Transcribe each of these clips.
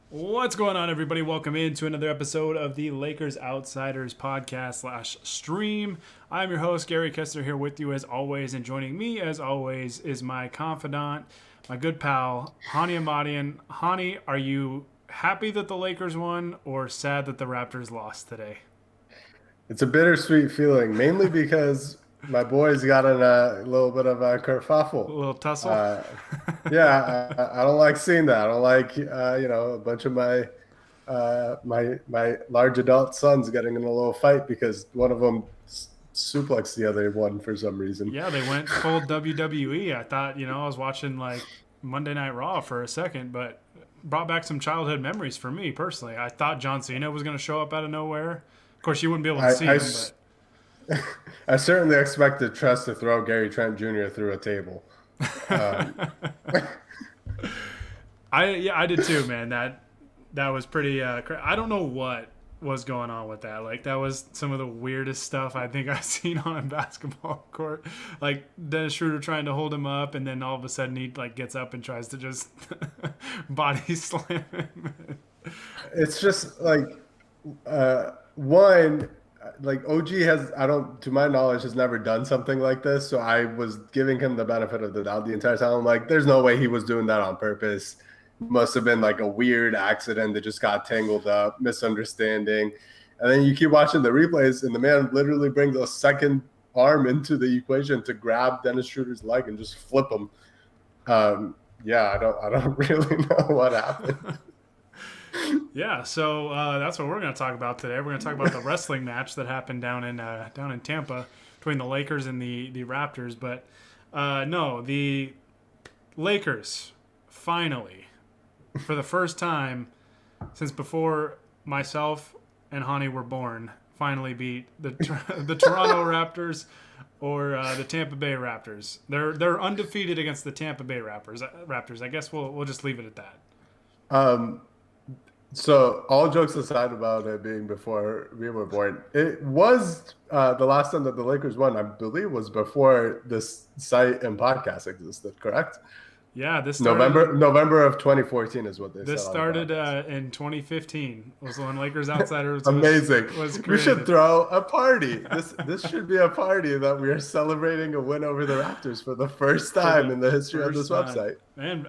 What's going on, everybody? Welcome into another episode of the Lakers Outsiders podcast / stream. I'm your host, Gary Kester, here with you as always, and joining me as always is my confidant, my good pal, Honi Ahmadian. Honi, are you happy that the Lakers won or sad that the Raptors lost today? It's a bittersweet feeling, mainly because my boys got in a little bit of a A kerfuffle. little tussle? I don't like seeing that. I don't like a bunch of my large adult sons getting in a little fight because one of them suplexed the other one for some reason. Yeah, they went full WWE. I thought, I was watching like Monday Night Raw for a second, but brought back some childhood memories for me personally. I thought John Cena was going to show up out of nowhere. Of course, you wouldn't be able to see him, but I certainly expected Tress to throw Gary Trent Jr. through a table. I did too, man. That was pretty. I don't know what was going on with that. Like, that was some of the weirdest stuff I think I've seen on a basketball court. Like, Dennis Schroeder trying to hold him up, and then all of a sudden he like gets up and tries to just body slam him. It's just like one. Like OG to my knowledge, has never done something like this. So I was giving him the benefit of the doubt the entire time. I'm like, there's no way he was doing that on purpose. Must have been like a weird accident that just got tangled up, misunderstanding. And then you keep watching the replays, and the man literally brings a second arm into the equation to grab Dennis Schroeder's leg and just flip him. I don't really know what happened. Yeah, so that's what we're going to talk about today. We're going to talk about the wrestling match that happened down in Tampa between the Lakers and the Raptors. But no, the Lakers finally, for the first time since before myself and Honi were born, finally beat the Toronto Raptors or the Tampa Bay Raptors. They're undefeated against the Tampa Bay Raptors. I guess we'll just leave it at that. So all jokes aside about it being before we were born, it was the last time that the Lakers won, I believe, was before this site and podcast existed, correct? Yeah, this started, November of 2014 is what they said. This started in 2015 was when Lakers Outsiders Amazing. was created. We should throw a party. This should be a party that we are celebrating a win over the Raptors for the first time in the history of this website. Man,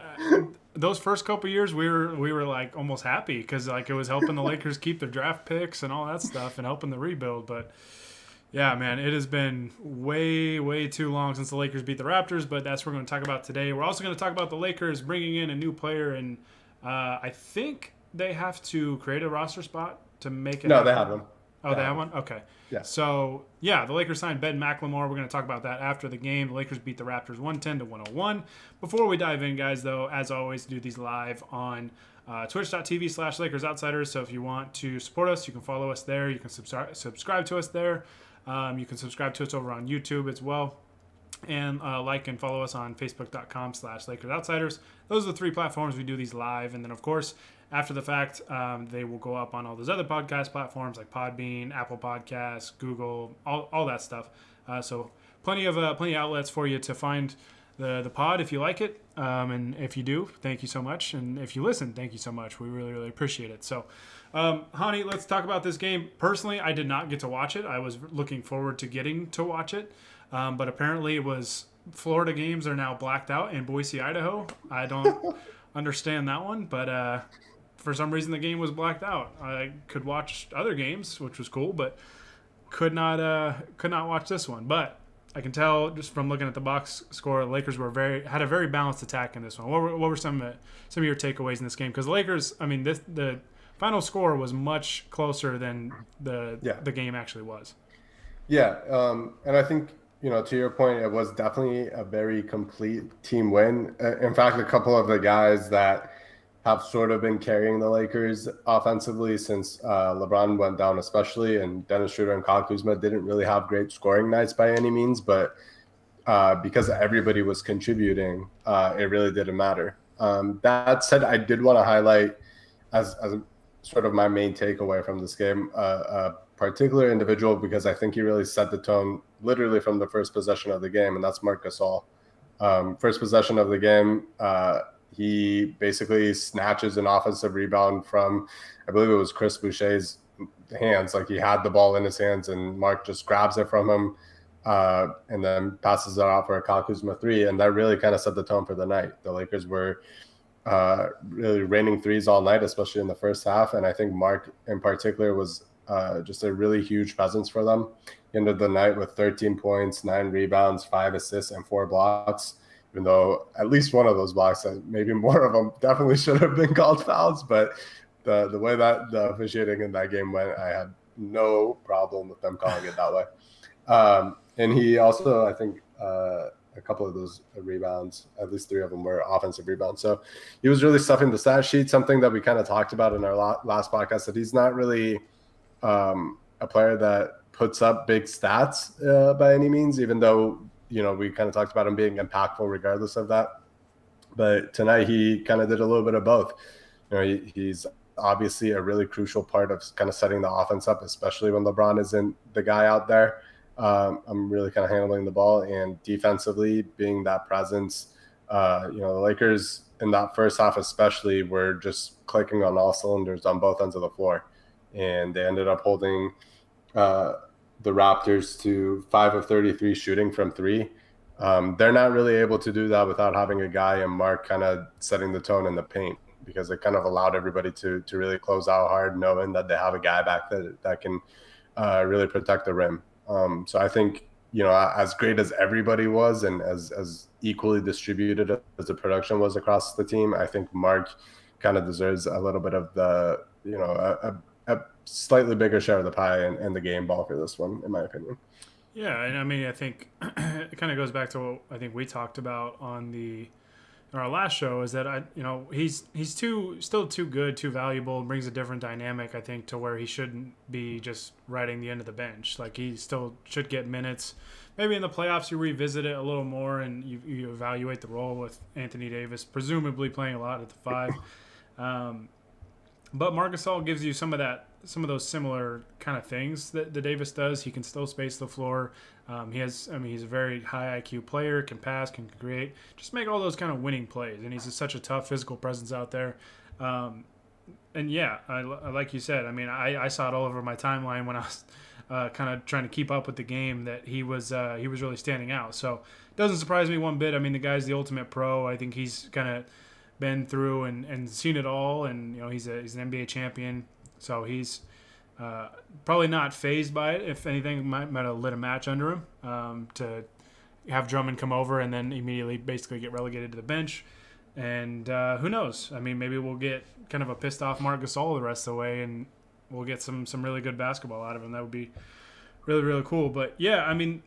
those first couple years we were like almost happy because like it was helping the Lakers keep their draft picks and all that stuff and helping the rebuild. But yeah, man, it has been way too long since the Lakers beat the Raptors, but that's what we're going to talk about today. We're also going to talk about the Lakers bringing in a new player, and I think they have to create a roster spot to make it. No, they have them. Oh, they have one? Okay. Yeah. So, yeah, the Lakers signed Ben McLemore. We're going to talk about that after the game. The Lakers beat the Raptors 110-101. Before we dive in, guys, though, as always, do these live on twitch.tv/Lakers Outsiders. So if you want to support us, you can follow us there. You can subscribe to us there. You can subscribe to us over on YouTube as well. And like and follow us on facebook.com/Lakers Outsiders. Those are the three platforms we do these live. And then, of course, after the fact, they will go up on all those other podcast platforms like Podbean, Apple Podcasts, Google, all that stuff. So plenty of outlets for you to find the pod if you like it. And if you do, thank you so much. And if you listen, thank you so much. We really appreciate it. So, Honi, let's talk about this game. Personally, I did not get to watch it. I was looking forward to getting to watch it. But apparently it was Florida games are now blacked out in Boise, Idaho. I don't understand that one, but for some reason the game was blacked out. I could watch other games, which was cool, but could not watch this one. But I can tell just from looking at the box score, the Lakers had a very balanced attack in this one. What were some of your takeaways in this game? Because the Lakers, I mean, the final score was much closer than the game actually was. Yeah, and I think, to your point, it was definitely a very complete team win. In fact, a couple of the guys that have sort of been carrying the Lakers offensively since LeBron went down especially, and Dennis Schroeder and Kyle Kuzma didn't really have great scoring nights by any means, but because everybody was contributing, it really didn't matter. That said, I did want to highlight as sort of my main takeaway from this game, a particular individual, because I think he really set the tone literally from the first possession of the game, and that's Marc Gasol. First possession of the game, he basically snatches an offensive rebound from, I believe it was Chris Boucher's hands. Like he had the ball in his hands and Mark just grabs it from him and then passes it out for a Kyle Kuzma three. And that really kind of set the tone for the night. The Lakers were really raining threes all night, especially in the first half. And I think Mark in particular was just a really huge presence for them. He ended the night with 13 points, 9 rebounds, 5 assists, and 4 blocks. Even though at least one of those blocks, maybe more of them, definitely should have been called fouls. But the way that the officiating in that game went, I had no problem with them calling it that way. And he also, I think, a couple of those rebounds, at least 3 of them were offensive rebounds. So he was really stuffing the stat sheet, something that we kind of talked about in our last podcast, that he's not really a player that puts up big stats by any means, even though, we kind of talked about him being impactful regardless of that. But tonight he kind of did a little bit of both. He's obviously a really crucial part of kind of setting the offense up, especially when LeBron isn't the guy out there. I'm really kind of handling the ball, and defensively being that presence. The Lakers in that first half especially were just clicking on all cylinders on both ends of the floor, and they ended up holding the Raptors to 5 of 33 shooting from 3. They're not really able to do that without having a guy and Mark kind of setting the tone in the paint, because it kind of allowed everybody to really close out hard, knowing that they have a guy back that can really protect the rim. So I think, as great as everybody was and as equally distributed as the production was across the team, I think Mark kind of deserves a little bit of the, a slightly bigger share of the pie and the game ball for this one, in my opinion. Yeah, and I mean, I think it kind of goes back to what I think we talked about on our last show, is that he's still too good, too valuable, and brings a different dynamic, I think, to where he shouldn't be just riding the end of the bench. Like, he still should get minutes. Maybe in the playoffs you revisit it a little more and you evaluate the role with Anthony Davis presumably playing a lot at the 5. But Marc Gasol gives you some of those similar kind of things that the Davis does. He can still space the floor. He's a very high IQ player, can pass, can create, just make all those kind of winning plays. And he's such a tough physical presence out there. And yeah, I like you said, I mean, I saw it all over my timeline when I was kind of trying to keep up with the game, that he was really standing out. So it doesn't surprise me one bit. I mean, the guy's the ultimate pro. I think he's kind of been through and seen it all, and he's an NBA champion, so he's probably not fazed by it. If anything, might have lit a match under him to have Drummond come over and then immediately basically get relegated to the bench. And who knows? I mean, maybe we'll get kind of a pissed off Marc Gasol the rest of the way, and we'll get some really good basketball out of him. That would be really, really cool. But yeah, I mean,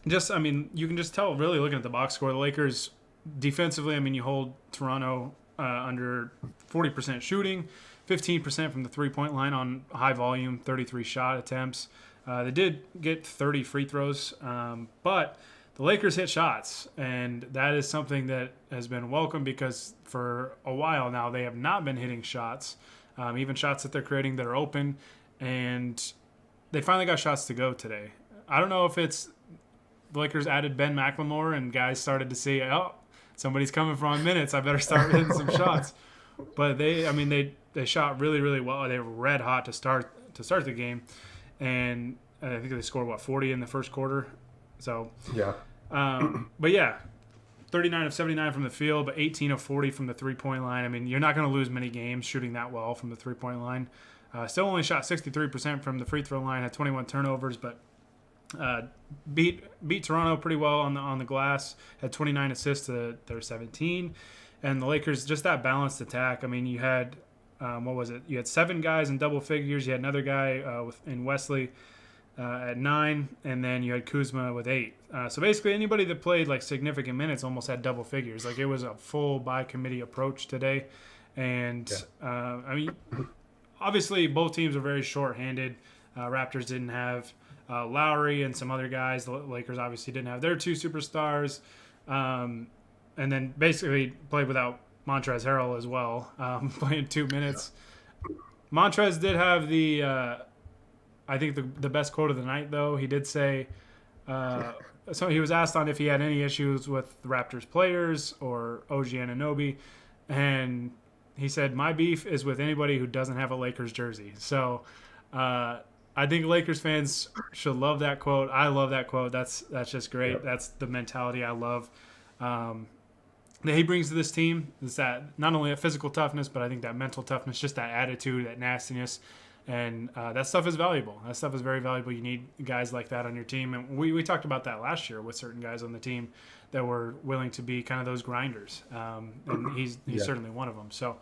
you can just tell really looking at the box score, the Lakers defensively, I mean, you hold Toronto under 40% shooting, 15% from the three-point line on high volume, 33 shot attempts. They did get 30 free throws, but the Lakers hit shots, and that is something that has been welcome, because for a while now they have not been hitting shots, even shots that they're creating that are open, and they finally got shots to go today. I don't know if it's the Lakers added Ben McLemore and guys started to see, somebody's coming for on minutes, I better start hitting some shots. But they shot really, really well. They were red hot to start the game, and I think they scored 40 in the first quarter. So yeah. But yeah, 39 of 79 from the field, but 18 of 40 from the 3-point line. I mean, you're not going to lose many games shooting that well from the 3-point line. Still only shot 63% from the free throw line, had 21 turnovers, but beat Toronto pretty well on the glass. Had 29 assists to their 17, and the Lakers, just that balanced attack. I mean, you had You had 7 guys in double figures. You had another guy in Wesley at 9, and then you had Kuzma with 8. So basically, anybody that played like significant minutes almost had double figures. Like, it was a full by committee approach today, and I mean, obviously both teams are very short-handed. Raptors didn't have Lowry and some other guys. The Lakers obviously didn't have their 2 superstars. And then basically played without Montrezl Harrell as well, playing 2 minutes. Montrez did have I think the best quote of the night, though. He did say, so he was asked on if he had any issues with the Raptors players or OG Anunoby, and he said, "My beef is with anybody who doesn't have a Lakers jersey." So I think Lakers fans should love that quote. I love that quote. That's just great. Yep. That's the mentality I love that he brings to this team. Is that not only a physical toughness, but I think that mental toughness, just that attitude, that nastiness. And that stuff is valuable. That stuff is very valuable. You need guys like that on your team. And we talked about that last year with certain guys on the team that were willing to be kind of those grinders. And he's certainly one of them. So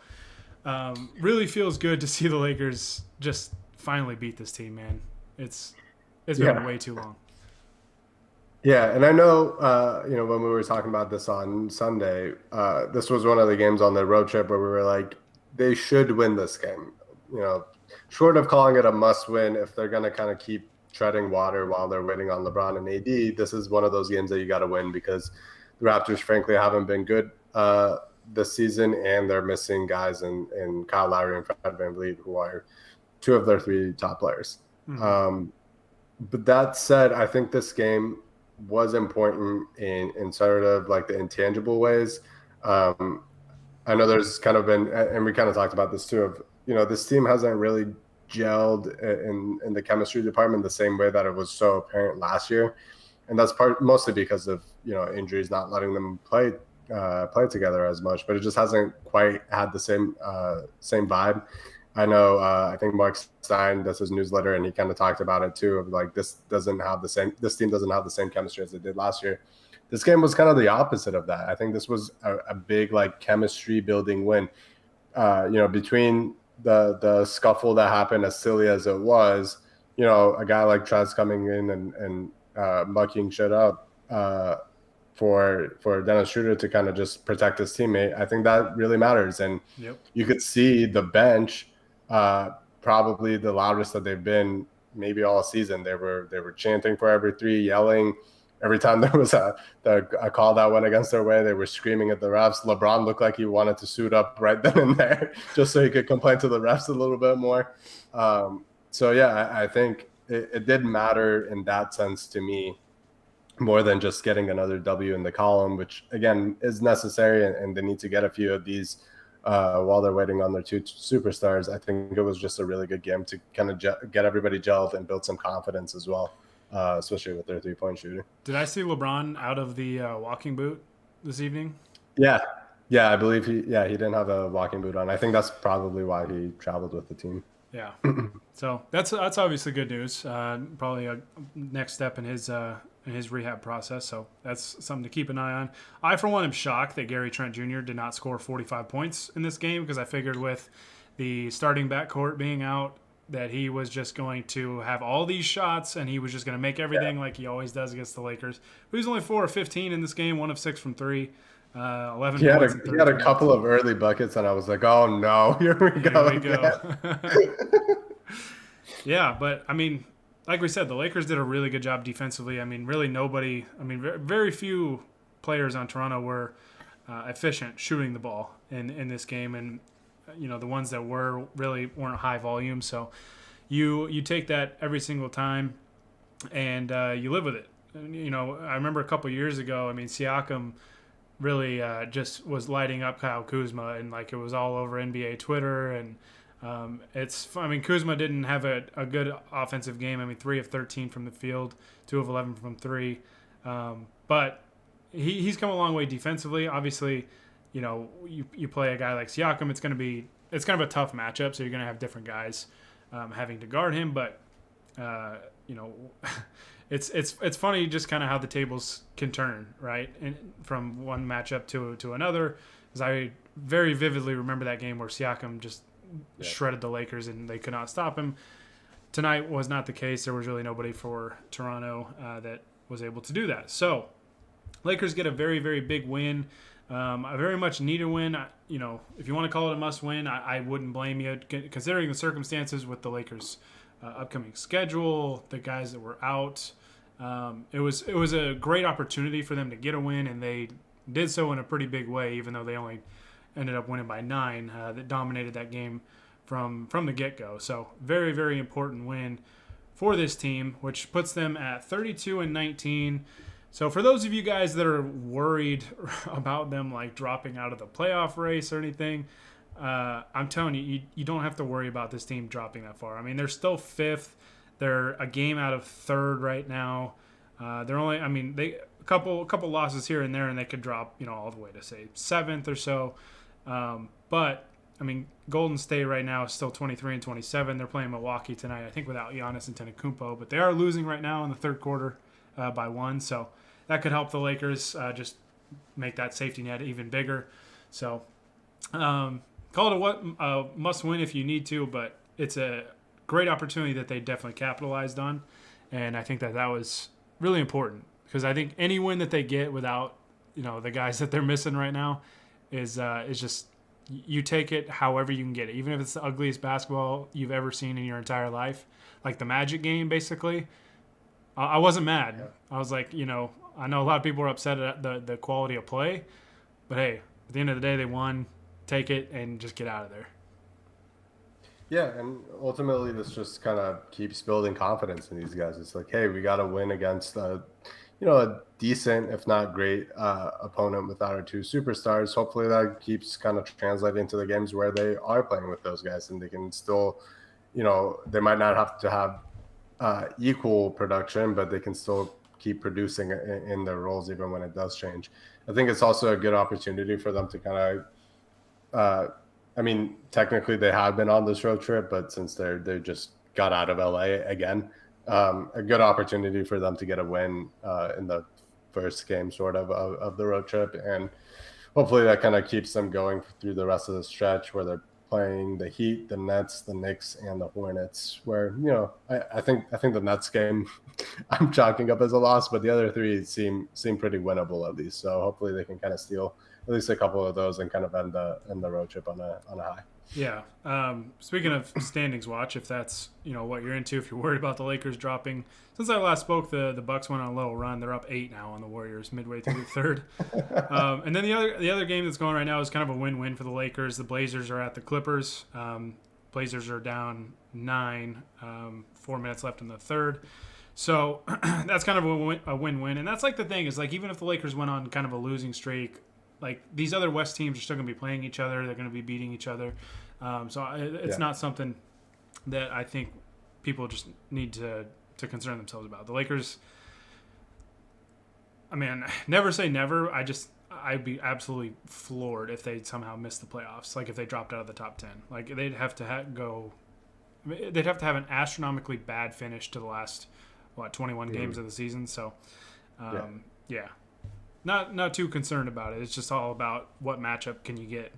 really feels good to see the Lakers just finally beat this team, man. It's been way too long. Yeah, and I know, when we were talking about this on Sunday, this was one of the games on the road trip where we were like, they should win this game. Short of calling it a must-win, if they're going to kind of keep treading water while they're waiting on LeBron and AD, this is one of those games that you got to win because the Raptors, frankly, haven't been good this season, and they're missing guys in Kyle Lowry and Fred VanVleet, who are two of their three top players. Mm-hmm. But that said, I think this game was important in sort of like the intangible ways. I know there's kind of been, and we kind of talked about this too, of this team hasn't really gelled in the chemistry department the same way that it was so apparent last year, and that's mostly because of injuries not letting them play together as much. But it just hasn't quite had the same vibe. I know. I think Mark Stein does his newsletter, and he kind of talked about it too. Of like this team doesn't have the same chemistry as it did last year. This game was kind of the opposite of that. I think this was a big like chemistry building win. Between the scuffle that happened, as silly as it was, a guy like Trez coming in and mucking shit up for Dennis Schroeder to kind of just protect his teammate. I think that really matters. And you could see the bench probably the loudest that they've been maybe all season. They were chanting for every three, yelling. Every time there was a call that went against their way, they were screaming at the refs. LeBron looked like he wanted to suit up right then and there just so he could complain to the refs a little bit more. I think it did matter in that sense to me more than just getting another W in the column, which, again, is necessary, and they need to get a few of these while they're waiting on their two superstars. I think it was just a really good game to kind of get everybody gelled and build some confidence as well. Especially with their three-point shooter. Did I see LeBron out of the walking boot this evening? Yeah, I believe he didn't have a walking boot on. I think that's probably why he traveled with the team. Yeah, so that's obviously good news. Probably a next step in his rehab process. So that's something to keep an eye on. I, for one, am shocked that Gary Trent Jr. did not score 45 points in this game, because I figured with the starting backcourt being out, that he was just going to have all these shots and he was just going to make everything like he always does against the Lakers. But he's only 4 of 15 in this game, 1 of 6 from 3, 11 he points. He had a couple of early buckets, and I was like, oh no, here we go. Yeah, but I mean, like we said, the Lakers did a really good job defensively. I mean, really very few players on Toronto were efficient shooting the ball in this game, and the ones that weren't high volume. So you take that every single time, and you live with it. And, I remember a couple years ago, Siakam really just was lighting up Kyle Kuzma, and like it was all over NBA Twitter. And Kuzma didn't have a good offensive game. 3 of 13 from the field, 2 of 11 from 3. But he's come a long way defensively. Obviously, you play a guy like Siakam, it's kind of a tough matchup, so you're going to have different guys having to guard him. But it's funny just kind of how the tables can turn, right, from one matchup to another. Because I very vividly remember that game where Siakam just shredded the Lakers and they could not stop him. Tonight was not the case. There was really nobody for Toronto that was able to do that. So Lakers get a very, very big win. I very much need a win. If you want to call it a must win, I wouldn't blame you, considering the circumstances with the Lakers' upcoming schedule, the guys that were out. It was a great opportunity for them to get a win, and they did so in a pretty big way, even though they only ended up winning by 9. That dominated that game from the get-go. So very, very important win for this team, which puts them at 32-19. So for those of you guys that are worried about them like dropping out of the playoff race or anything, I'm telling you, you don't have to worry about this team dropping that far. I mean, they're still fifth. They're a game out of third right now. They're only, I mean, they a couple losses here and there, and they could drop, all the way to say seventh or so. But I mean, Golden State right now is still 23 and 27. They're playing Milwaukee tonight, I think, without Giannis Antetokounmpo, but they are losing right now in the third quarter by 1. So that could help the Lakers just make that safety net even bigger. So call it a must-win if you need to, but it's a great opportunity that they definitely capitalized on, and I think that was really important because I think any win that they get without the guys that they're missing right now is just you take it however you can get it, even if it's the ugliest basketball you've ever seen in your entire life, like the Magic game basically. I wasn't mad. Yeah. I was like, I know a lot of people were upset at the quality of play, but hey, at the end of the day, they won. Take it and just get out of there. Yeah, and ultimately this just kind of keeps building confidence in these guys. It's like, hey, we got to win against a decent, if not great, opponent without our two superstars. Hopefully that keeps kind of translating into the games where they are playing with those guys, and they can still, they might not have to have equal production, but they can still keep producing in their roles even when it does change. I think it's also a good opportunity for them to kind of I mean, technically they have been on this road trip, but since they just got out of LA again, a good opportunity for them to get a win in the first game sort of the road trip. And hopefully that kind of keeps them going through the rest of the stretch where they're playing the Heat, the Nets, the Knicks, and the Hornets, where, I think the Nets game I'm chalking up as a loss, but the other three seem pretty winnable at least. So hopefully they can kind of steal at least a couple of those and kind of end the road trip on a high. Yeah. Speaking of standings watch, if that's what you're into, if you're worried about the Lakers dropping, since I last spoke, the Bucks went on a little run. They're up 8 now on the Warriors midway through the third. And then the other game that's going right now is kind of a win-win for the Lakers. The Blazers are at the Clippers. Blazers are down 9, 4 minutes left in the third. So that's kind of a win-win. And that's like the thing is, like, even if the Lakers went on kind of a losing streak, like these other West teams are still going to be playing each other. They're going to be beating each other. So it's not something that I think people just need to concern themselves about. The Lakers, I mean, never say never. I'd be absolutely floored if they somehow missed the playoffs. Like if they dropped out of the top 10. Like they'd have to have an astronomically bad finish to the last 21 games of the season. So yeah. Not too concerned about it. It's just all about what matchup can you get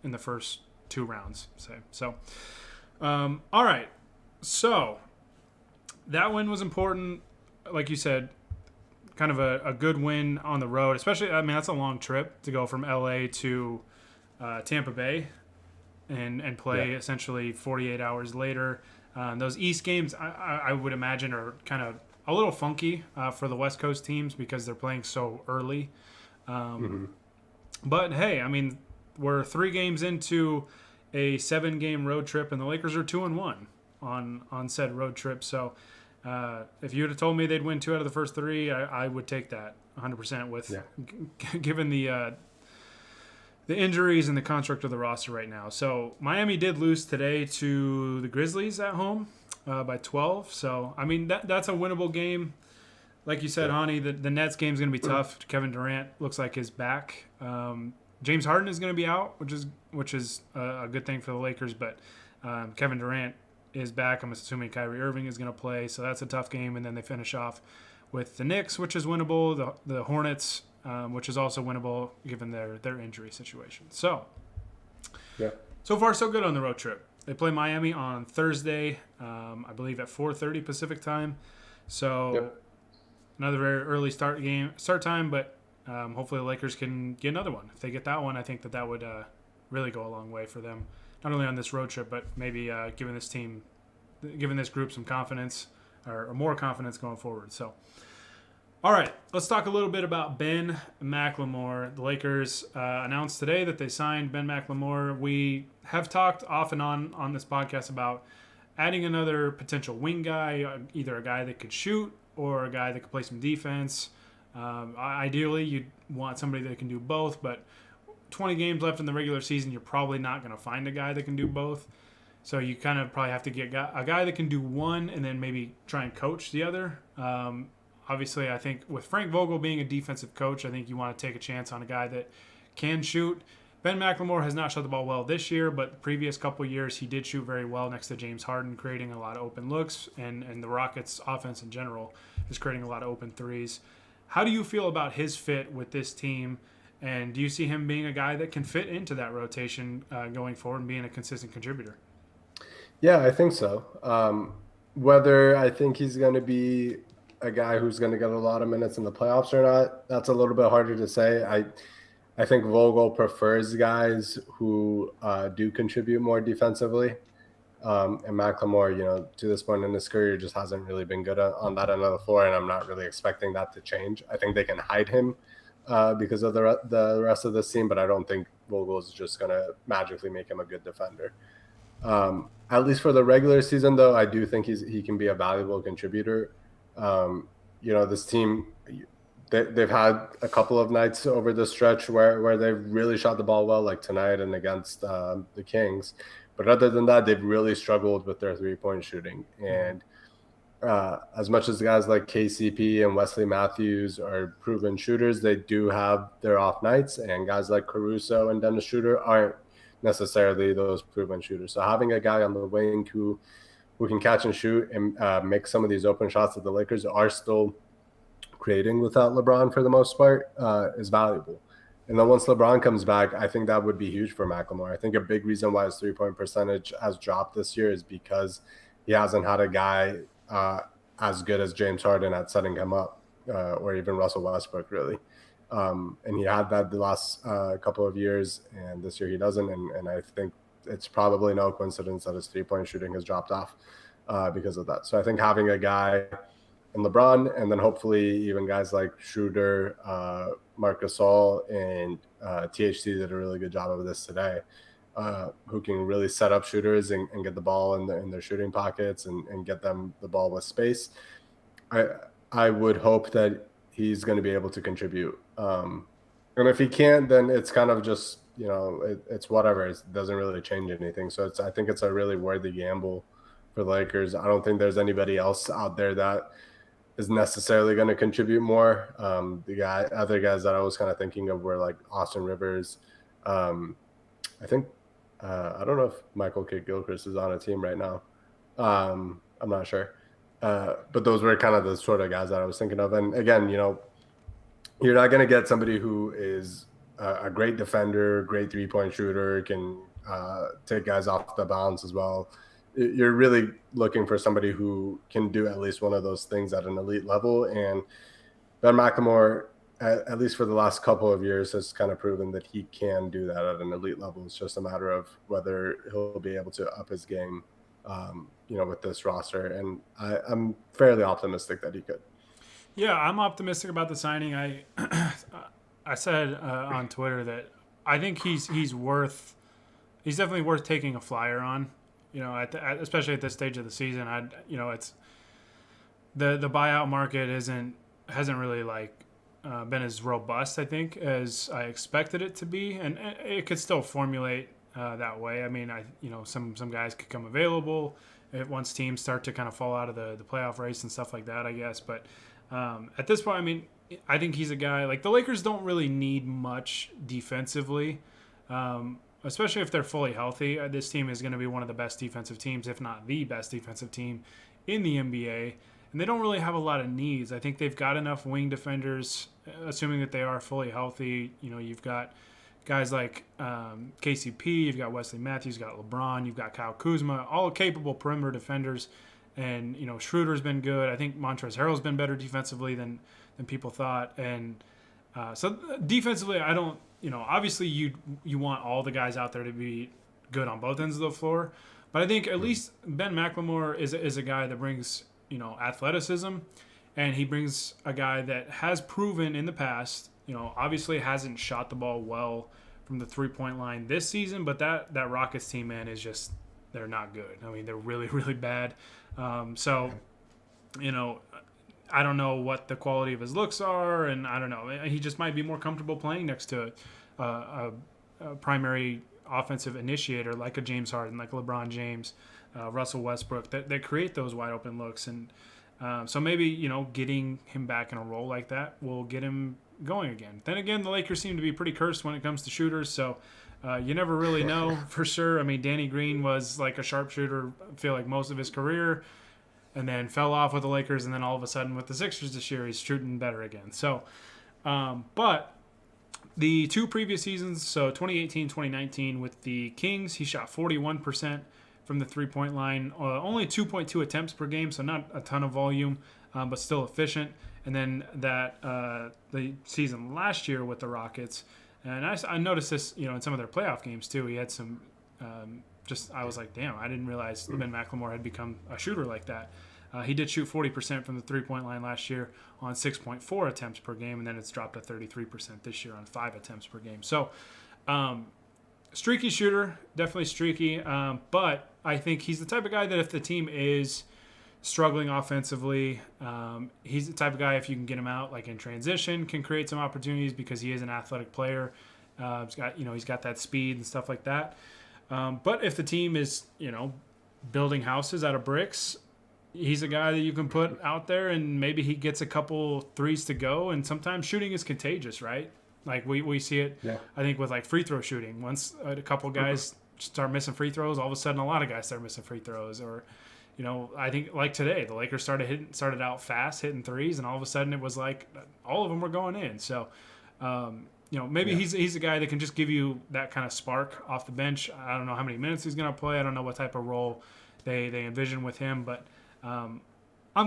in the first 2 rounds, say. So, all right. So that win was important. Like you said, kind of a good win on the road. Especially, I mean, that's a long trip to go from LA to Tampa Bay and play essentially 48 hours later. Those East games, I would imagine, are kind of a little funky for the West Coast teams because they're playing so early. But hey, I mean, we're 3 games into a 7-game road trip, and the Lakers are 2-1 on said road trip. So if you would have told me they'd win 2 out of the first 3, I would take that 100% with given the injuries and the construct of the roster right now. So Miami did lose today to the Grizzlies at home by 12. So, I mean, that's a winnable game. Like you said, Honi, the Nets game is going to be tough. Kevin Durant looks like he's back. James Harden is going to be out, which is a good thing for the Lakers. But Kevin Durant is back. I'm assuming Kyrie Irving is going to play. So that's a tough game. And then they finish off with the Knicks, which is winnable. The Hornets, which is also winnable given their injury situation. So, so far so good on the road trip. They play Miami on Thursday, I believe at 4:30 Pacific time. So another very early start time, but hopefully the Lakers can get another one. If they get that one, I think that would really go a long way for them, not only on this road trip, but maybe giving this group some confidence or more confidence going forward. So, all right, let's talk a little bit about Ben McLemore. The Lakers announced today that they signed Ben McLemore. We have talked off and on this podcast about adding another potential wing guy, either a guy that could shoot or a guy that could play some defense. Ideally, you'd want somebody that can do both, but 20 games left in the regular season, you're probably not going to find a guy that can do both. So you kind of probably have to get a guy that can do one and then maybe try and coach the other. Obviously, I think with Frank Vogel being a defensive coach, I think you want to take a chance on a guy that can shoot. Ben McLemore has not shot the ball well this year, but the previous couple of years he did shoot very well next to James Harden, creating a lot of open looks, and the Rockets' offense in general is creating a lot of open threes. How do you feel about his fit with this team, and do you see him being a guy that can fit into that rotation going forward and being a consistent contributor? Yeah, I think so. Whether I think he's going to be a guy who's going to get a lot of minutes in the playoffs or not, that's a little bit harder to say. I think Vogel prefers guys who do contribute more defensively. And McLemore, to this point in his career, just hasn't really been good on that end of the floor, and I'm not really expecting that to change. I think they can hide him because of the rest of this team, but I don't think Vogel is just going to magically make him a good defender. At least for the regular season, though, I do think he can be a valuable contributor. This team, they've had a couple of nights over the stretch where they've really shot the ball well, like tonight and against the Kings. But other than that, they've really struggled with their three-point shooting. And as much as guys like KCP and Wesley Matthews are proven shooters, they do have their off nights. And guys like Caruso and Dennis Schroeder aren't necessarily those proven shooters. So having a guy on the wing who can catch and shoot and make some of these open shots that the Lakers are still creating without LeBron for the most part is valuable. And then once LeBron comes back, I think that would be huge for McLemore. I think a big reason why his three-point percentage has dropped this year is because he hasn't had a guy as good as James Harden at setting him up, or even Russell Westbrook, really. And he had that the last couple of years, and this year he doesn't. And I think it's probably no coincidence that his three-point shooting has dropped off because of that. So I think having a guy in LeBron, and then hopefully even guys like Schroeder, Marc Gasol, and THC did a really good job of this today, who can really set up shooters and get the ball in their shooting pockets and get them the ball with space. I would hope that he's going to be able to contribute. And if he can't, then it's kind of just, it's whatever. It doesn't really change anything. So I think it's a really worthy gamble for the Lakers. I don't think there's anybody else out there that is necessarily going to contribute more. Other guys that I was kind of thinking of were like Austin Rivers. I think, I don't know if Michael Kidd-Gilchrist is on a team right now. I'm not sure. But those were kind of the sort of guys that I was thinking of. And again, you're not going to get somebody who is a great defender, great three-point shooter, can take guys off the bounce as well. You're really looking for somebody who can do at least one of those things at an elite level. And Ben McLemore, at least for the last couple of years, has kind of proven that he can do that at an elite level. It's just a matter of whether he'll be able to up his game, with this roster. And I'm fairly optimistic that he could. Yeah, I'm optimistic about the signing. I said on Twitter that I think he's definitely worth taking a flyer on. Especially at this stage of the season, it's the buyout market hasn't really been as robust, I think, as I expected it to be, and it could still formulate that way. I mean, some guys could come available once teams start to kind of fall out of the playoff race and stuff like that, I guess. But at this point, I mean, I think he's a guy like the Lakers don't really need much defensively. Especially if they're fully healthy. This team is going to be one of the best defensive teams, if not the best defensive team in the NBA. And they don't really have a lot of needs. I think they've got enough wing defenders, assuming that they are fully healthy. You've got guys like KCP, you've got Wesley Matthews, you've got LeBron, you've got Kyle Kuzma, all capable perimeter defenders. And, Schroeder's been good. I think Montrezl Harrell's been better defensively than people thought. And so defensively, I don't, obviously you want all the guys out there to be good on both ends of the floor. But I think at least Ben McLemore is a guy that brings, athleticism. And he brings a guy that has proven in the past, obviously hasn't shot the ball well from the three-point line this season. But that Rockets team, man, is just, they're not good. I mean, they're really, really bad. I don't know what the quality of his looks are, and I don't know. He just might be more comfortable playing next to a primary offensive initiator like a James Harden, like LeBron James, Russell Westbrook, that create those wide open looks. And so maybe, getting him back in a role like that will get him going again. Then again, the Lakers seem to be pretty cursed when it comes to shooters, so you never really know for sure. I mean, Danny Green was like a sharpshooter, I feel like, most of his career, and then fell off with the Lakers, and then all of a sudden with the Sixers this year, he's shooting better again. So, but the two previous seasons, so 2018, 2019, with the Kings, he shot 41% from the three-point line, only 2.2 attempts per game, so not a ton of volume, but still efficient. And then the season last year with the Rockets, and I noticed this, in some of their playoff games too. He had some, I was like, damn, I didn't realize Ben McLemore had become a shooter like that. He did shoot 40% from the three-point line last year on 6.4 attempts per game, and then it's dropped to 33% this year on 5 attempts per game. So, streaky shooter, definitely streaky, but I think he's the type of guy that if the team is struggling offensively, he's the type of guy, if you can get him out like in transition, can create some opportunities because he is an athletic player. He's got that speed and stuff like that. But if the team is, building houses out of bricks, he's a guy that you can put out there and maybe he gets a couple threes to go. And sometimes shooting is contagious, right? Like we see it, I think, with like free throw shooting. Once a couple guys start missing free throws, all of a sudden a lot of guys start missing free throws. Or, I think like today, the Lakers started out fast, hitting threes, and all of a sudden it was like all of them were going in. So, maybe he's a guy that can just give you that kind of spark off the bench. I don't know how many minutes he's going to play. I don't know what type of role they envision with him, but I'm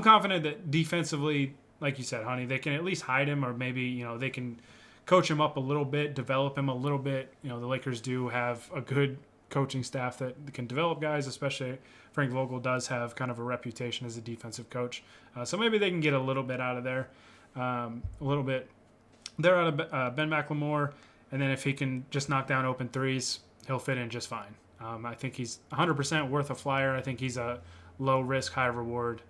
confident that defensively, like you said, Honey, they can at least hide him, or maybe, they can coach him up a little bit, develop him a little bit. The Lakers do have a good coaching staff that can develop guys, especially Frank Vogel does have kind of a reputation as a defensive coach. So maybe they can get a little bit out of there, out of Ben McLemore, and then if he can just knock down open threes, he'll fit in just fine. I think he's 100% worth a flyer. I think he's a low risk, high reward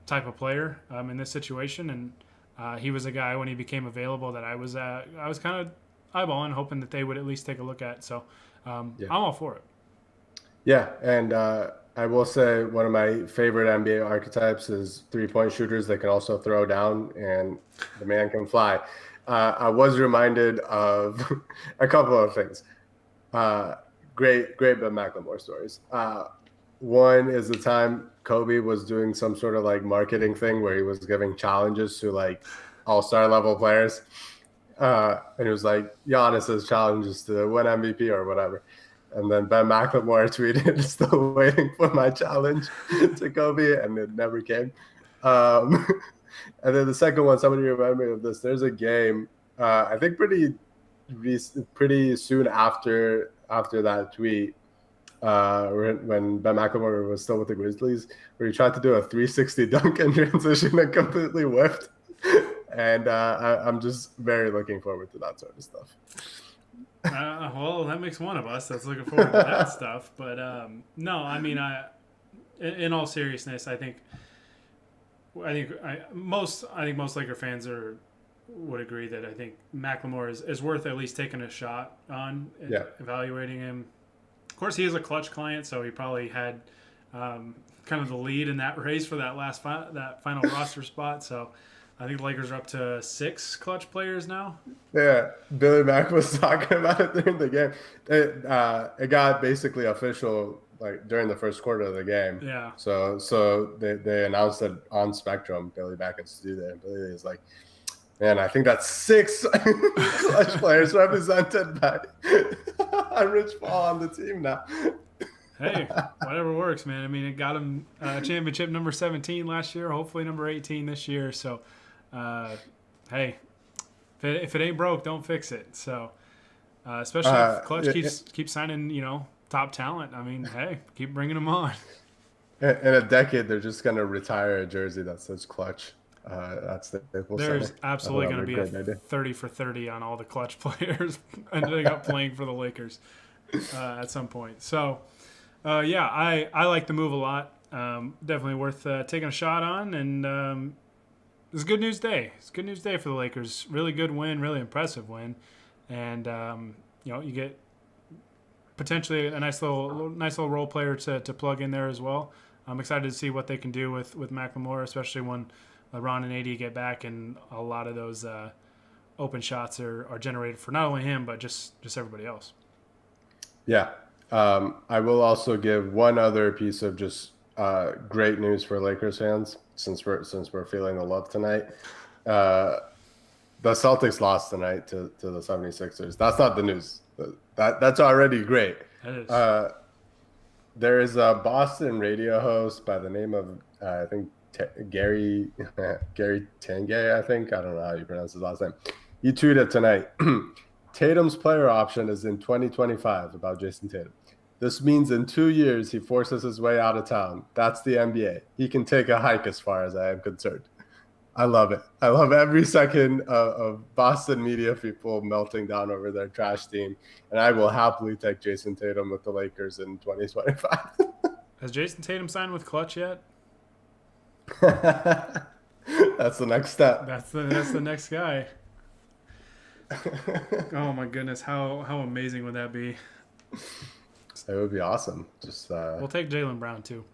type of player in this situation, and he was a guy when he became available that I was kind of eyeballing, hoping that they would at least take a look at. So I'm all for it. Yeah, and I will say one of my favorite NBA archetypes is three-point shooters that can also throw down, and the man can fly. I was reminded of a couple of things. Great Ben McLemore stories. One is the time Kobe was doing some sort of like marketing thing where he was giving challenges to like all-star level players. And it was like Giannis's challenges to win MVP or whatever. And then Ben McLemore tweeted, "Still waiting for my challenge to Kobe," and it never came. And then the second one, somebody reminded me of this. There's a game, I think pretty soon after that tweet, when Ben McLemore was still with the Grizzlies, where he tried to do a 360 dunk in transition and completely whiffed. And I'm just very looking forward to that sort of stuff. Well, that makes one of us that's looking forward to that stuff. But no, I mean, in all seriousness, I think most Laker fans would agree that I think McLemore is worth at least taking a shot on evaluating him. Of course, he is a clutch client, so he probably had kind of the lead in that race for that that final roster spot. So I think the Lakers are up to 6 clutch players now. Yeah, Billy Mack was talking about it during the game. It got basically official like during the first quarter of the game. Yeah. So they announced it on Spectrum. Billy Mack had to do that. And Billy is like, man, I think that's 6 clutch players represented by Rich Paul on the team now. Hey, whatever works, man. I mean, it got him championship number 17 last year, hopefully number 18 this year. So, hey, if it ain't broke, don't fix it. So, especially if Clutch keeps signing, top talent. I mean, hey, keep bringing them on. In a decade, they're just going to retire a jersey that says Clutch. There's absolutely going to be a 30 for 30 on all the Clutch players ending up playing for the Lakers at some point. So, I like the move a lot. Definitely worth taking a shot on. And, it's a good news day. It's a good news day for the Lakers. Really good win, really impressive win, and you get potentially a nice little role player to plug in there as well. I'm excited to see what they can do with McLemore, especially when LeBron and AD get back, and a lot of those open shots are generated for not only him but just everybody else. Yeah. I will also give one other piece of just great news for Lakers fans since we're feeling the love tonight. The Celtics lost tonight to the 76ers. That's not the news. That's already great. That is. There is a Boston radio host by the name of I think Gary Tanguay. I don't know how you pronounce his last name. He tweeted tonight, Tatum's player option is in 2025 about Jason Tatum. This means in 2 years he forces his way out of town. That's the NBA. He can take a hike as far as I am concerned. I love it. I love every second of Boston media people melting down over their trash team. And I will happily take Jason Tatum with the Lakers in 2025. Has Jason Tatum signed with Clutch yet? That's the next step. That's the next guy. Oh my goodness, how amazing would that be? It would be awesome. Just we'll take Jaylen Brown too.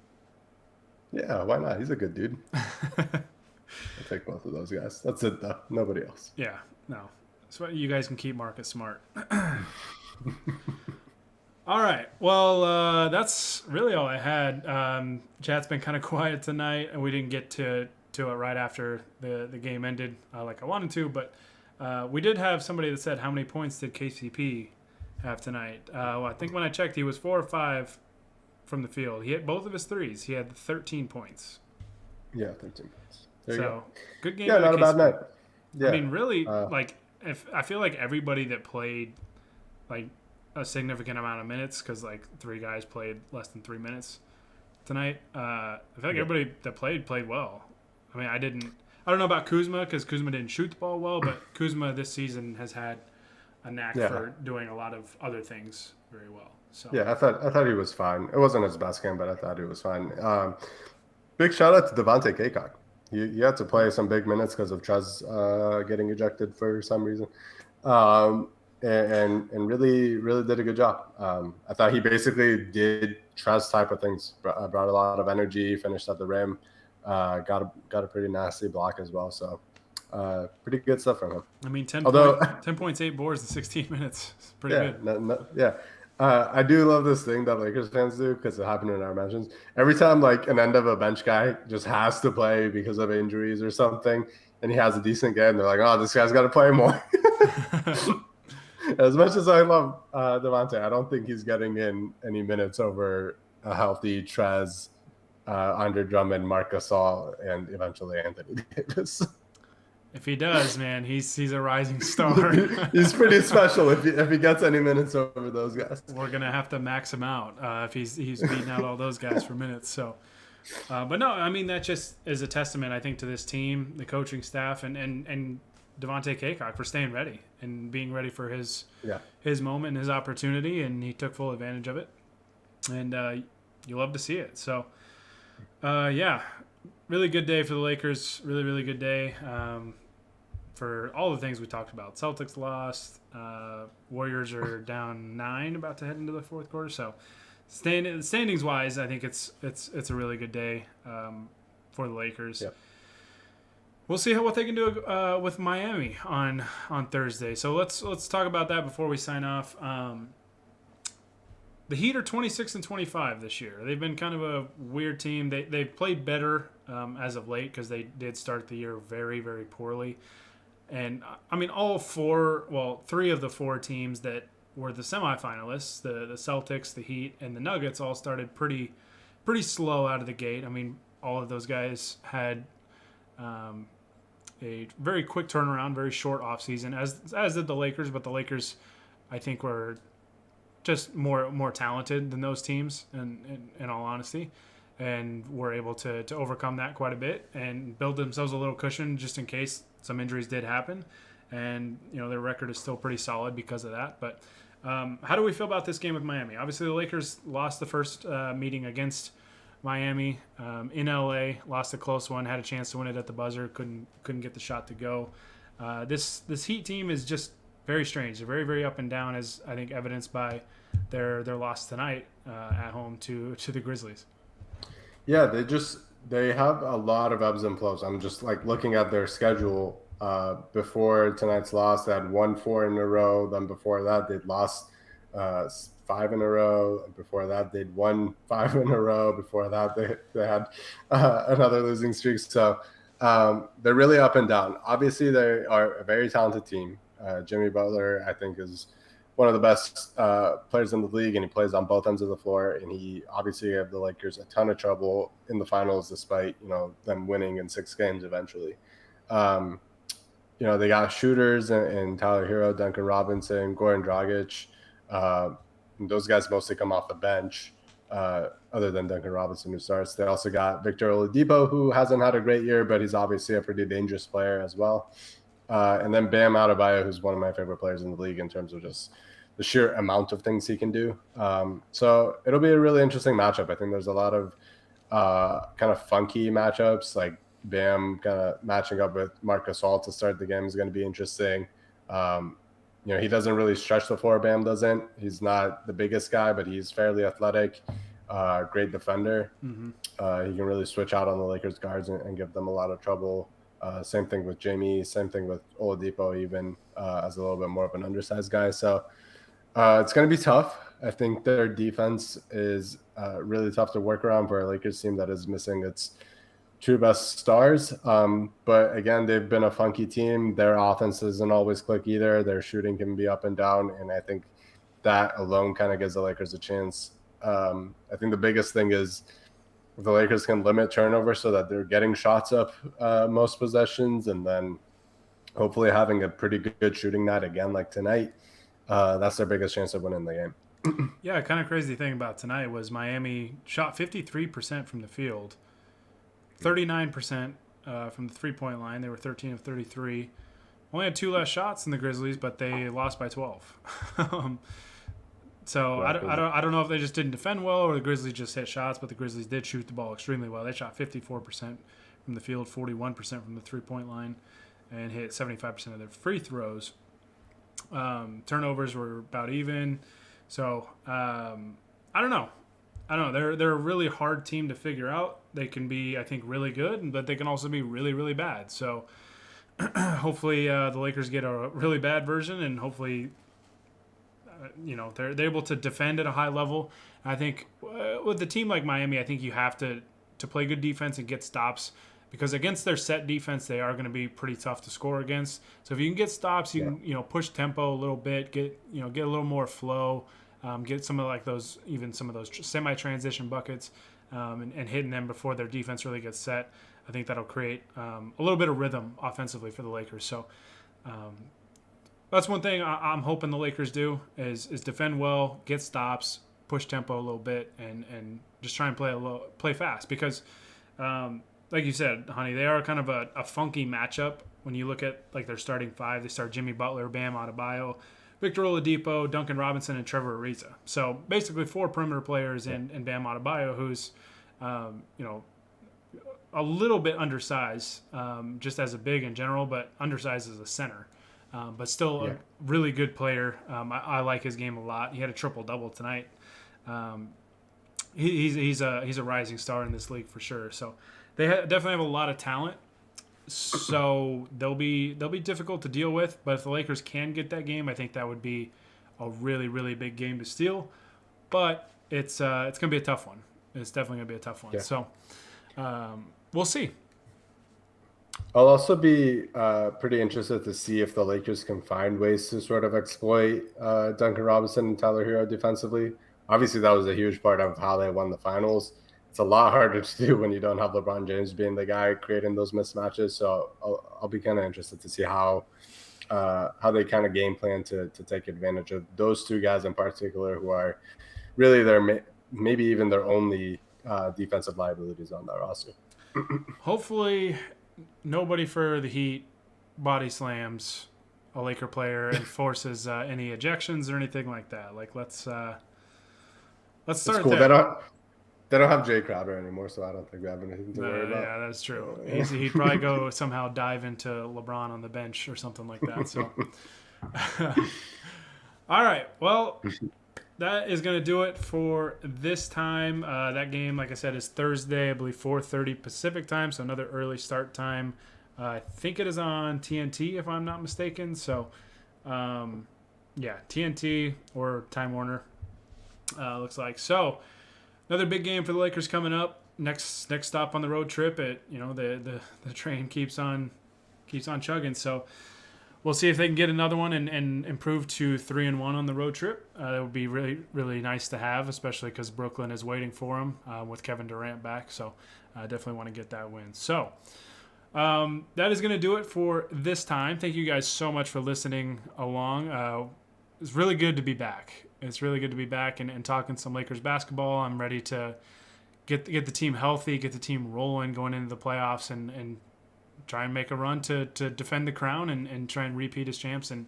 Yeah, why not? He's a good dude. I'll take both of those guys. That's it though. Nobody else. Yeah, no. So you guys can keep Marcus Smart. All right. Well, that's really all I had. Chat's been kind of quiet tonight, and we didn't get to it right after the game ended like I wanted to, but we did have somebody that said, how many points did KCP have tonight? Well, I think when I checked, he was 4 or 5 from the field. He hit both of his threes. He had 13 points. Yeah, 13 points. There you go. Good game. Yeah, not a bad night. Yeah. I mean, really, if I feel like everybody that played like a significant amount of minutes, because like 3 guys played less than 3 minutes tonight. I feel like everybody that played well. I mean, I don't know about Kuzma, because Kuzma didn't shoot the ball well, but Kuzma this season has had a knack for doing a lot of other things very well. So yeah, I thought he was fine. It wasn't his best game, but I thought he was fine. Big shout out to Devonte Greene. He had to play some big minutes because of Trez getting ejected for some reason, and really did a good job. I thought he basically did Trez type of things. Brought a lot of energy, finished at the rim, got a pretty nasty block as well. So pretty good stuff from him. I mean, 10 points, 8 boards in 16 minutes. It's pretty good. Yeah. I do love this thing that Lakers fans do because it happened in our mentions. Every time like an end of a bench guy just has to play because of injuries or something, and he has a decent game, they're like, "Oh, this guy's got to play more." As much as I love Devonte, I don't think he's getting in any minutes over a healthy Trez, Andre Drummond, Marc Gasol, and eventually Anthony Davis. If he does, man, he's a rising star. He's pretty special if he gets any minutes over those guys. We're gonna have to max him out if he's beating out all those guys for minutes. So, but no, I mean that just is a testament, I think, to this team, the coaching staff, and Devonte Greene for staying ready and being ready for his moment and his opportunity, and he took full advantage of it. And you love to see it. So, really good day for the Lakers. Really good day. For all the things we talked about. Celtics lost. Warriors are down 9, about to head into the fourth quarter. So, standings wise, I think it's a really good day for the Lakers. Yep. We'll see what they can do with Miami on Thursday. So let's talk about that before we sign off. The Heat are 26-25 this year. They've been kind of a weird team. They've played better as of late because they did start the year very, very poorly. And, I mean, 3 of the 4 teams that were the semifinalists, the Celtics, the Heat, and the Nuggets all started pretty slow out of the gate. I mean, all of those guys had a very quick turnaround, very short offseason, as did the Lakers. But the Lakers, I think, were just more talented than those teams, in all honesty, and were able to overcome that quite a bit and build themselves a little cushion just in case some injuries did happen. And their record is still pretty solid because of that. But how do we feel about this game with Miami? Obviously, the Lakers lost the first meeting against Miami in LA, lost a close one, had a chance to win it at the buzzer, couldn't get the shot to go. This Heat team is just very strange. They're very, very up and down, as I think evidenced by their loss tonight at home to the Grizzlies. Yeah, they have a lot of ebbs and flows. I'm just like looking at their schedule. Before tonight's loss, they had won 4 in a row. Then before that, they'd lost 5 in a row. Before that, they'd won 5 in a row. Before that, they had another losing streak. So they're really up and down. Obviously, they are a very talented team. Jimmy Butler, I think, is one of the best players in the league, and he plays on both ends of the floor. And he obviously gave the Lakers a ton of trouble in the finals, despite them winning in 6 games eventually. They got shooters and Tyler Hero, Duncan Robinson, Goran Dragic. Those guys mostly come off the bench, other than Duncan Robinson, who starts. They also got Victor Oladipo, who hasn't had a great year, but he's obviously a pretty dangerous player as well. And then Bam Adebayo, who's one of my favorite players in the league in terms of just the sheer amount of things he can do. So it'll be a really interesting matchup. I think there's a lot of kind of funky matchups, like Bam kind of matching up with Marc Gasol to start the game is going to be interesting. He doesn't really stretch the floor. Bam doesn't. He's not the biggest guy, but he's fairly athletic, great defender. Mm-hmm. He can really switch out on the Lakers guards and give them a lot of trouble. Same thing with Jamie. Same thing with Oladipo, even as a little bit more of an undersized guy. So it's going to be tough. I think their defense is really tough to work around for a Lakers team that is missing its 2 best stars. But again, they've been a funky team. Their offense doesn't always click either. Their shooting can be up and down. And I think that alone kind of gives the Lakers a chance. I think the biggest thing is if the Lakers can limit turnovers so that they're getting shots up most possessions, and then hopefully having a pretty good shooting night again like tonight, that's their biggest chance of winning the game. Yeah, kind of crazy thing about tonight was Miami shot 53% from the field, 39% from the three-point line. They were 13 of 33. Only had 2 less shots than the Grizzlies, but they lost by 12. So I don't know if they just didn't defend well or the Grizzlies just hit shots, but the Grizzlies did shoot the ball extremely well. They shot 54% from the field, 41% from the three-point line, and hit 75% of their free throws. Turnovers were about even. So I don't know. They're a really hard team to figure out. They can be, I think, really good, but they can also be really, really bad. So hopefully the Lakers get a really bad version, and hopefully they're able to defend at a high level. And I think with a team like Miami, I think you have to play good defense and get stops, because against their set defense, they are going to be pretty tough to score against. So if you can get stops, you can push tempo a little bit, get a little more flow, get some of those semi-transition buckets, and hitting them before their defense really gets set. I think that'll create a little bit of rhythm offensively for the Lakers. So that's one thing I'm hoping the Lakers do is defend well, get stops, push tempo a little bit, and just try and play fast, because like you said, Honey, they are kind of a funky matchup. When you look at their starting 5, they start Jimmy Butler, Bam Adebayo, Victor Oladipo, Duncan Robinson, and Trevor Ariza. So basically 4 perimeter players and Bam Adebayo, who's a little bit undersized just as a big in general, but undersized as a center. But still a really good player. I like his game a lot. He had a triple-double tonight. He's a rising star in this league for sure. So they definitely have a lot of talent. So they'll be difficult to deal with. But if the Lakers can get that game, I think that would be a really, really big game to steal. But it's going to be a tough one. It's definitely going to be a tough one. Yeah. So we'll see. I'll also be pretty interested to see if the Lakers can find ways to sort of exploit Duncan Robinson and Tyler Hero defensively. Obviously, that was a huge part of how they won the finals. It's a lot harder to do when you don't have LeBron James being the guy creating those mismatches. So I'll be kind of interested to see how they kind of game plan to take advantage of those 2 guys in particular, who are really maybe even their only defensive liabilities on that roster. Hopefully nobody for the Heat body slams a Laker player and forces any ejections or anything like that. Let's start cool. there. They don't have Jay Crowder anymore, so I don't think we have anything to worry about. Yeah, that's true. He'd probably go somehow dive into LeBron on the bench or something like that. So, all right. Well, that is going to do it for this time. That game, like I said, is Thursday, I believe 4:30 Pacific time, so another early start time. I think it is on TNT, if I'm not mistaken. So, yeah, TNT or Time Warner, looks like. So, another big game for the Lakers coming up. Next stop on the road trip. The train keeps on chugging. So we'll see if they can get another one and improve to 3-1 on the road trip. That would be really, really nice to have, especially because Brooklyn is waiting for them with Kevin Durant back. So I definitely want to get that win. So that is going to do it for this time. Thank you guys so much for listening along. It's really good to be back. It's really good to be back and talking some Lakers basketball. I'm ready to get the team healthy, get the team rolling going into the playoffs, and try and make a run to defend the crown and try and repeat as champs and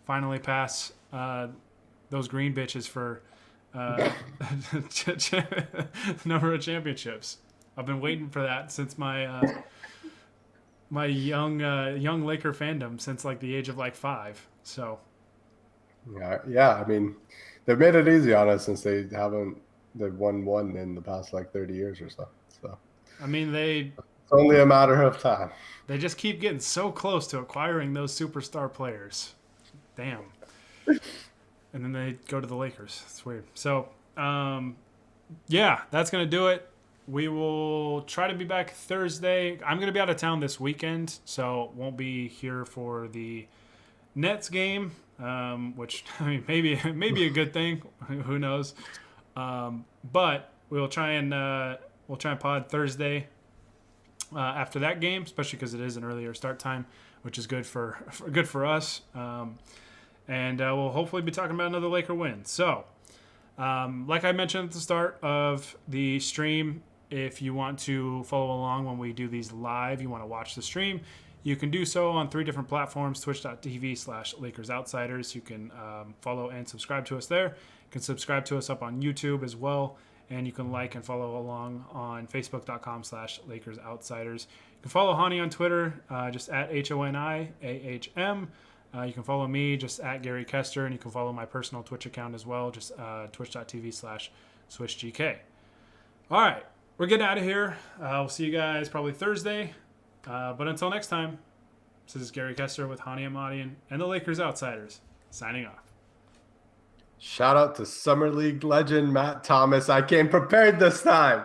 finally pass those green bitches for number of championships. I've been waiting for that since my my young Laker fandom since like the age of like 5. So yeah. I mean, they've made it easy on us since they've won one in the past like 30 years or so. So I mean, it's only a matter of time. They just keep getting so close to acquiring those superstar players. Damn. And then they go to the Lakers. It's weird. So, yeah, that's going to do it. We will try to be back Thursday. I'm going to be out of town this weekend, so won't be here for the Nets game, which, I mean, maybe a good thing. Who knows? But we'll try and pod Thursday after that game, especially because it is an earlier start time, which is good for us. And we'll hopefully be talking about another Laker win. So, like I mentioned at the start of the stream, if you want to follow along when we do these live, you want to watch the stream, you can do so on 3 different platforms: twitch.tv/LakersOutsiders. You can follow and subscribe to us there. You can subscribe to us up on YouTube as well. And you can like and follow along on Facebook.com/LakersOutsiders. You can follow Honi on Twitter, just at HONIAHM. You can follow me, just at Gary Kester. And you can follow my personal Twitch account as well, just twitch.tv/SwishGK. All right, we're getting out of here. We'll see you guys probably Thursday. But until next time, this is Gary Kester with Honi Ahmadian and the Lakers Outsiders, signing off. Shout out to Summer League legend Matt Thomas. I came prepared this time.